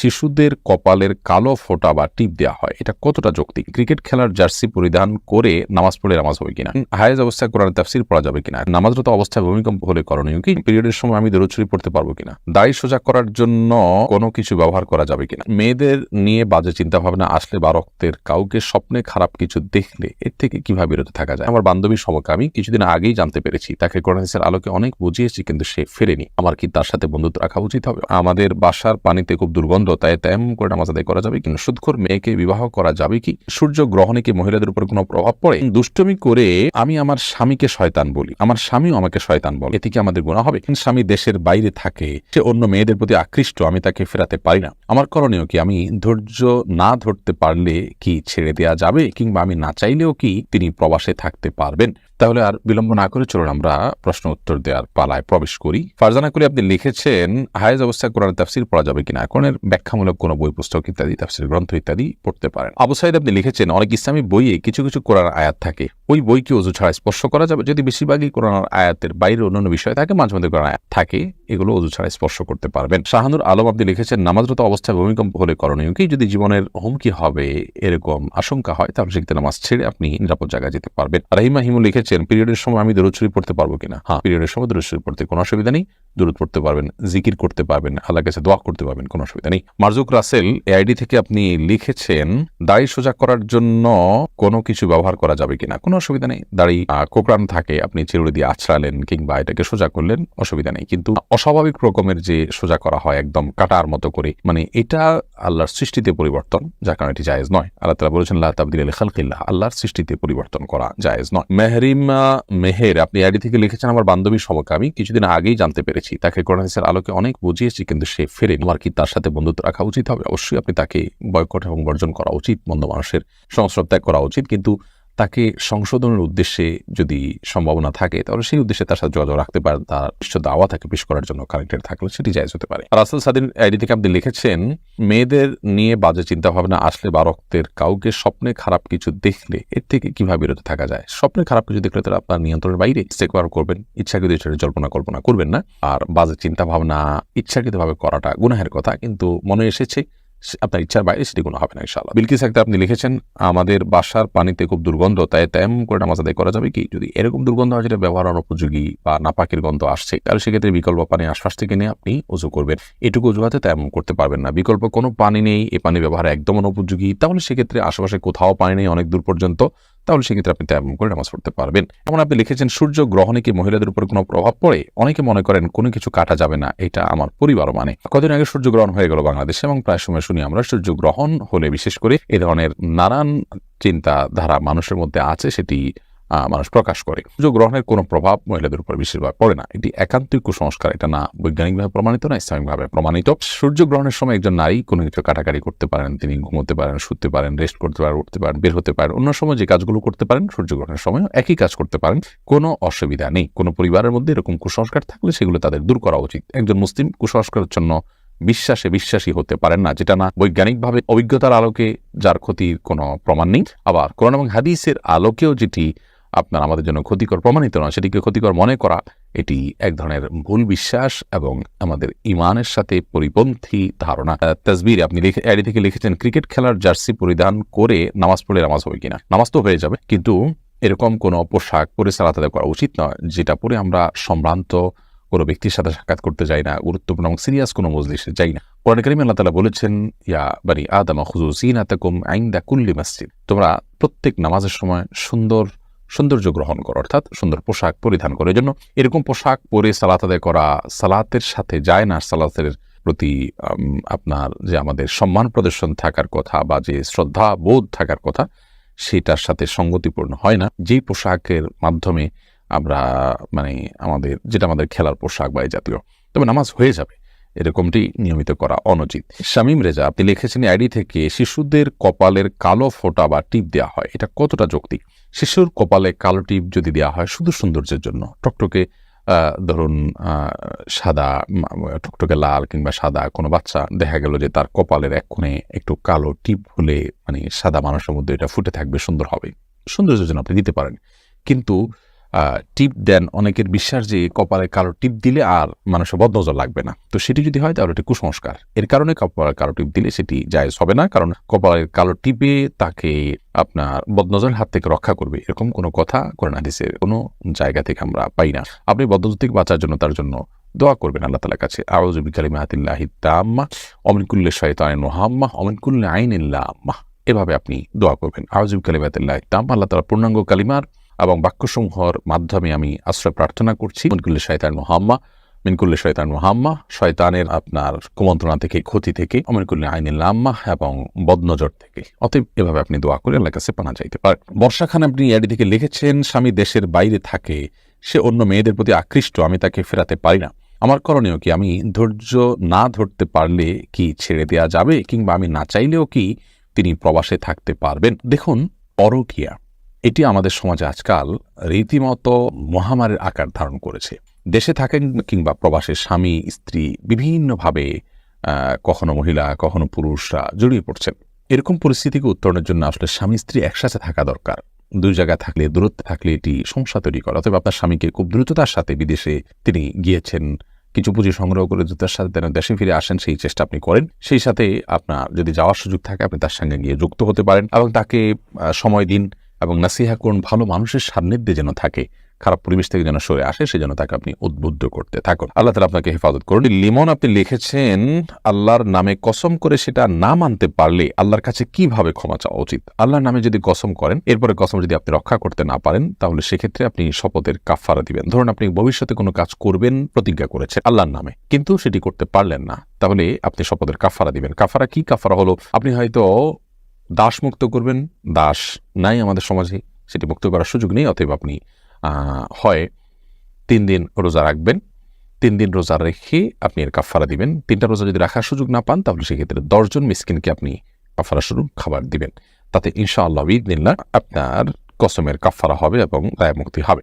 শিশুদের কপালের কালো ফোঁটা বা টিপ দেওয়া হয়, এটা কতটা যৌক্তিক? ক্রিকেট খেলার জার্সি পরিধান করে নামাজ পড়লে নামাজ হবে কিনা? হায়েজ অবস্থায় কোরআন তাফসীর পড়া যাবে কিনা? নামাজরত অবস্থায় ভূমিকম্প হলে করণীয় কি? পিরিয়ডের সময় আমি দরুদ শরীফ পড়তে পারবো কিনা? দাড়ি সোজা করার জন্য কোনো কিছু ব্যবহার করা যাবে কিনা? মেয়েদের নিয়ে বাজে চিন্তা ভাবনা আসলে বা রক্তের কাউকে স্বপ্নে খারাপ কিছু দেখলে এর থেকে কিভাবে বিরত থাকা যায়? আমার বান্ধবীর সমকামী কিছুদিন আগেই জানতে পেরেছি, তাকে কোরআন হাদিসের আলোকে অনেক বুঝিয়েছি কিন্তু সে ফেরেনি। আমার কি তার সাথে বন্ধুত্ব রাখা উচিত হবে? আমাদের বাসার পানিতে খুব দুর্গন্ধ, তাই তেমন করে নামাজ আদায় করা যাবে কিনা? সুদখোর মেয়েকে বিবাহ করা যাবে কি? সূর্য গ্রহণে কি মহিলাদের উপর কোনো প্রভাব পড়ে? দুষ্টমি করে আমি আমার স্বামীকে শয়তান বলি, আমার স্বামীও আমাকে শয়তান বলে, এতে কি আমাদের গুনাহ হবে? স্বামী দেশের বাইরে থাকে, সে অন্য মেয়েদের প্রতি আকৃষ্ট, আমি তাকে ফেরাতে পারি না, আমার করণীয় কি? আমি ধৈর্য না ধরতে পারলে কি ছেড়ে দেওয়া যাবে, কিংবা আমি না চাইলেও কি তিনি প্রবাসে থাকতে পারবেন? তাহলে আর বিলম্ব না করে চলুন আমরা প্রশ্ন উত্তর দেওয়ার পালায় প্রবেশ করি। ফারজানা কলি আপনি লিখেছেন, হায়েজ অবস্থায় কোরআন তাফসীর পড়া যাবে কিনা? কোরআনের ব্যাখ্যামূলক কোনো বই পুস্তক ইত্যাদি, তাফসীর গ্রন্থ ইত্যাদি পড়তে পারেন। আবু সাইদ আপনি লিখেছেন, অনেক ইসলামী বইয়ে কিছু কিছু কোরআন আয়াত থাকে, ওই বই কি ওযু ছাড়া স্পর্শ করা যাবে? যদি বেশিরভাগই কোরআন আয়াতের বাইরে অন্যান্য বিষয় থাকে, মাঝে মধ্যে কোরআন আয়াত থাকে, এগুলো ওযু ছাড়া স্পর্শ করতে পারবেন। শাহানুর আলম আপনি লিখেছেন, নামাজরত অবস্থায় ভূমিকম্প হলে করণীয় কি? যদি জীবনের হুমকি হবে এরকম আশঙ্কা হয়, তাহলে সেক্ষেত্রে নামাজ ছেড়ে আপনি নিরাপদ জায়গায় যেতে পারবেন। রাহিমা হিমু লিখেছেন, পিরিয়ডের সময় আমি দরুদ শরীফ পড়তে পারবো কিনা? হ্যাঁ, পিরিয়ডের সময় দরুদ শরীফ পড়তে কোনো অসুবিধা নেই, দরুদ পড়তে পারবেন, জিকির করতে পারবেন, আল্লাহর কাছে দোয়া করতে পারবেন, কোনো অসুবিধা নেই। মারজুক রাসেল এআইডি থেকে আপনি লিখেছেন, দাড়ি সোজা করার জন্য কোনো কিছু ব্যবহার করা যাবে কিনা? কোনো অসুবিধা নেই। দাড়ি কোকড়ানো থাকে, আপনি চিরুনি দিয়ে আছড়ালেন কিংবা এটাকে সোজা করলেন, অসুবিধা নেই। কিন্তু অস্বাভাবিক রকমের যে সোজা করা হয় একদম কাটার মতো করে, মানে এটা আল্লাহর সৃষ্টিতে পরিবর্তন, যার কারণে এটি জায়েজ নয়। আল্লাহ তাআলা বলেছেন, লা তাবদীলা লিখালকিল্লাহ, আল্লাহর সৃষ্টিতে পরিবর্তন করা জায়েজ নয়। মেহরিমা মেহের আপনি আইডি থেকে লিখেছেন, আমার বান্ধবীর সমকামী কিছুদিন আগেই জানতে পেরেছি, তাকে কোরআন হাদিসের আলোকে অনেক বুঝিয়েছি কিন্তু সে ফেরেনি। আমার কি তার সাথে বন্ধুত্ব রাখা উচিত হবে? অবশ্যই আপনি তাকে বয়কট এবং বর্জন করা উচিত, মন্দ মানুষের সংস্রব ত্যাগ করা উচিত। কিন্তু তাকে সংশোধনের উদ্দেশ্যে যদি সম্ভাবনা থাকে, তাহলে সেই উদ্দেশ্যে তার সাথে যোগাযোগ রাখতে পারেন, তার নিশ্চয় দাওয়া থাকে পেশ করার জন্য কানেক্টেড থাকলে সেটি জায়েজ হতে পারে। রাসেল সাদিন আইডি থেকে আপনি লিখেছেন, মেয়েদের নিয়ে বাজে চিন্তা ভাবনা আসলে বা রক্তের কাউকে স্বপ্নে খারাপ কিছু দেখলে এর থেকে কিভাবে বিরত থাকা যায়? স্বপ্নে খারাপ কিছু দেখলে তারা আপনার নিয়ন্ত্রণের বাইরে, ইস্তেগফার করবেন, ইচ্ছাকৃত জল্পনা কল্পনা করবেন না। আর বাজে চিন্তা ভাবনা ইচ্ছাকৃতভাবে করাটা গুনাহের কথা, কিন্তু মনে এসেছে আপনার ইচ্ছার বাইরে, সেটি কোনো হবে না ইনশাআল্লাহ। বিলকিস আক্তার আপনি লিখেছেন, আমাদের বাসার পানিতে খুব দুর্গন্ধ, তাই তেমন করে নামাজ আদায় করা যাবে কি? যদি এরকম দুর্গন্ধ হয় যেটা ব্যবহার অনুপযোগী বা নাপাকের গন্ধ আসছে, তাহলে সেক্ষেত্রে বিকল্প পানি আশপাশ থেকে নিয়ে আপনি ওযু করবেন। এটুকু অজুহাতে তেমন করতে পারবেন না, বিকল্প কোনো পানি নেই, এই পানি ব্যবহার একদম অনুপযোগী, তাহলে সেক্ষেত্রে আশেপাশে কোথাও পানি নেই অনেক দূর পর্যন্ত, তাহলে সেক্ষেত্রে আপনি তেমন করে নামাজ পড়তে পারবেন। এমন আপনি লিখেছেন, সূর্য গ্রহণে কি মহিলাদের উপর কোনো প্রভাব পড়ে? অনেকে মনে করেন কোনো কিছু কাটা যাবে না, এটা আমার পরিবারও মানে। কদিন আগে সূর্যগ্রহণ হয়ে গেল বাংলাদেশে, এবং প্রায় সময় শুনি আমরা সূর্যগ্রহণ হলে বিশেষ করে এ ধরনের নানান চিন্তাধারা মানুষের মধ্যে আছে, সেটি মানুষ প্রকাশ করে। সূর্যগ্রহণের কোনো প্রভাব মহিলাদের উপর বেশিরভাগ পড়ে না, এটি একান্তই কুসংস্কার, এটা না বৈজ্ঞানিকভাবে প্রমাণিত না ইসলামিকভাবে প্রমাণিত। সূর্যগ্রহণের সময় একজন নারী কোনো কিছু কাটাকাটি করতে পারেন, তিনি ঘুমোতে পারেন, শুতে পারেন, রেস্ট করতে পারেন, উঠতে পারেন, বের হতে পারেন, অন্য সময় যে কাজগুলো করতে পারেন সূর্যগ্রহণের সময় একই কাজ করতে পারেন, কোনো অসুবিধা নেই। কোনো পরিবারের মধ্যে এরকম কুসংস্কার থাকলে সেগুলো তাদের দূর করা উচিত। একজন মুসলিম কুসংস্কারের জন্য বিশ্বাসী হতে পারেন না, যেটা না বৈজ্ঞানিকভাবে অভিজ্ঞতার আলোকে, যার ক্ষতির কোনো প্রমাণ নেই, আবার কোরআন এবং হাদিসের আলোকেও যেটি আপনার আমাদের জন্য ক্ষতিকর প্রমাণিত নয়, সেটিকে ক্ষতিকর মনে করা, এটি এক ধরনের ভুল বিশ্বাস এবং আমাদের ইমানের সাথে পরিপন্থী ধারণা। তাসবির আপনি আইডি থেকে লিখেছেন, ক্রিকেট খেলার জার্সি পরিধান করে নামাজ পড়লে নামাজ হবে কিনা? নামাজ তো হয়ে যাবে, কিন্তু এরকম কোনো পোশাক পরে সালাত আদায় করা উচিত নয় যেটা পরে আমরা সম্ভ্রান্ত কোনো ব্যক্তির সাথে সাক্ষাৎ করতে যাই না, গুরুত্বপূর্ণ এবং সিরিয়াস কোনো মজলিসে যাই না। কোরআন কারীমে আল্লাহ তাআলা বলেছেন, ইয়া বানি আদম খুযু যিনাতাকুম ইনদা কুল্লি মসজিদ, তোমরা প্রত্যেক নামাজের সময় সৌন্দর্য গ্রহণ করো, অর্থাৎ সুন্দর পোশাক পরিধান করে। জন্য এরকম পোশাক পরে সালাত আদায় করা সালাতের সাথে যায় না, সালাতের প্রতি আপনার যে আমাদের সম্মান প্রদর্শন থাকার কথা বা যে শ্রদ্ধা বোধ থাকার কথা, সেটার সাথে সঙ্গতিপূর্ণ হয় না। যেই পোশাকের মাধ্যমে আমরা যেটা আমাদের খেলার পোশাক বা এই জাতীয়, তবে নামাজ হয়ে যাবে, এরকমটি নিয়মিত করা অনুচিত। শামীম রেজা আপনি লিখেছেন আইডি থেকে, শিশুদের কপালের কালো ফোঁটা বা টিপ দেওয়া হয়, এটা কতটা যৌক্তিক? শিশুর কপালে কালো টিপ যদি দেওয়া হয় শুধু সৌন্দর্যের জন্য, টকটকে ধরুন সাদা, টকটকে লাল কিংবা সাদা, কোনো বাচ্চা দেখা গেল যে তার কপালের এক কোণে একটু কালো টিপ হলে, সাদা মানুষের মধ্যে এটা ফুটে থাকবে, সুন্দর হবে, সৌন্দর্যের জন্য আপনি দিতে পারেন। কিন্তু টিপ দেন, অনেকের বিশ্বাস যে কপালে কালো টিপ দিলে আর মানুষের বদনজর লাগবে না। তো সেটি যদি হয় তাহলে এটি কুসংস্কার। এর কারণে কপালে কালো টিপ দিলে সেটি জায়েজ হবে না, কারণ কপালের কালো টিপে তাকে আপনার বদনজরের হাত থেকে রক্ষা করবে, এরকম কোনো কথা কোরআন হাদিসের কোনো জায়গা থেকে আমরা পাই না। আপনি বদনজর থেকে বাঁচার জন্য তার জন্য দোয়া করবেন আল্লাহ তাআলার কাছে, আউযু বিকালিমাতিল্লাহি তাম্মা ওয়া মিন কুল্লি শাইতানিন ওয়াহাম্মা ওয়া মিন কুল্লি আইনিন লাম্মা। এভাবে আপনি দোয়া করবেন, আউযু বিকালিমাতিল্লাহি তাম্মা, আল্লাহ তাআলার পূর্ণাঙ্গ কালিমার এবং বাক্যসমূহের মাধ্যমে আমি আশ্রয় প্রার্থনা করছি মিন কুল্লি শাইতানিন ওয়াহাম্মা, মিন কুল্লি শাইতানিন ওয়াহাম্মা, শয়তানের আপনার কুমন্ত্রণা থেকে, ক্ষতি থেকে, ওয়া মিন কুল্লি আইনিন লাম্মা, এবং বদনজর থেকে। অতএব এভাবে আপনি দোয়া করে আল্লাহর কাছে পানা চাইতে পারেন। বর্ষা খান আপনি এডি থেকে লিখেছেন, স্বামী দেশের বাইরে থাকে, সে অন্য মেয়েদের প্রতি আকৃষ্ট, আমি তাকে ফেরাতে পারি না, আমার করণীয় কি? আমি ধৈর্য না ধরতে পারলে কি ছেড়ে দেওয়া যাবে, কিংবা আমি না চাইলেও কি তিনি প্রবাসে থাকতে পারবেন? দেখুন, পরকীয়া এটি আমাদের সমাজে আজকাল রীতিমতো মহামারীর আকার ধারণ করেছে। দেশে থাকেন কিংবা প্রবাসে, স্বামী স্ত্রী বিভিন্নভাবে কখনো মহিলা কখনো পুরুষরা জড়িয়ে পড়ছেন। এরকম পরিস্থিতিকে উত্তরণের জন্য আসলে স্বামী স্ত্রী একসাথে থাকা দরকার। দুই জায়গায় থাকলে, দূরত্বে থাকলে এটি সমস্যা তৈরি করে। অতএব আপনার স্বামীকে খুব দ্রুততার সাথে, বিদেশে তিনি গিয়েছেন, কিছু পুঁজি সংগ্রহ করে দ্রুততার সাথে যেন দেশে ফিরে আসেন, সেই চেষ্টা আপনি করেন। সেই সাথে আপনার যদি যাওয়ার সুযোগ থাকে আপনি তার সঙ্গে গিয়ে যুক্ত হতে পারেন, এবং তাকে সময় দিন এবং নাসিহা করুন, ভালো মানুষের সান্নিধ্যে যেন থাকে, খারাপ পরিবেশ থেকে যেন সরে আসে, সেজন্য তাকে আপনি উদ্বুদ্ধ করতে থাকুন। আল্লাহ তাআলা আপনাকে হেফাজত করুন। লিমন আপনি লিখেছেন, আল্লাহর নামে কসম করে সেটা না মানতে পারলে আল্লাহর কাছে কিভাবে ক্ষমা চাওয়া উচিত? আল্লাহর নামে যদি কসম করেন, এরপরে কসম যদি আপনি রক্ষা করতে না পারেন, তাহলে সেক্ষেত্রে আপনি শপথের কাফারা দিবেন। ধরুন আপনি ভবিষ্যতে কোনো কাজ করবেন প্রতিজ্ঞা করেছেন আল্লাহর নামে, কিন্তু সেটি করতে পারলেন না, তাহলে আপনি শপথের কাফারা দিবেন। কাফারা কি? কাফারা হলো, আপনি হয়তো দাস মুক্ত করবেন। দাস নাই আমাদের সমাজে, সেটি মুক্ত করার সুযোগ নেই। অতএব আপনি হয় 3 দিন রোজা রাখবেন, 3 দিন রোজা রেখে আপনি এর কাফারা দিবেন। 3টা রোজা যদি রাখার সুযোগ না পান, তাহলে সেক্ষেত্রে 10 জন মিসকিনকে আপনি কাফারা স্বরূপ খাবার দিবেন। তাতে ইনশাআল্লাহ বিইذনিল্লাহ আপনার কসমের কাফারা হবে এবং দায় মুক্তি হবে।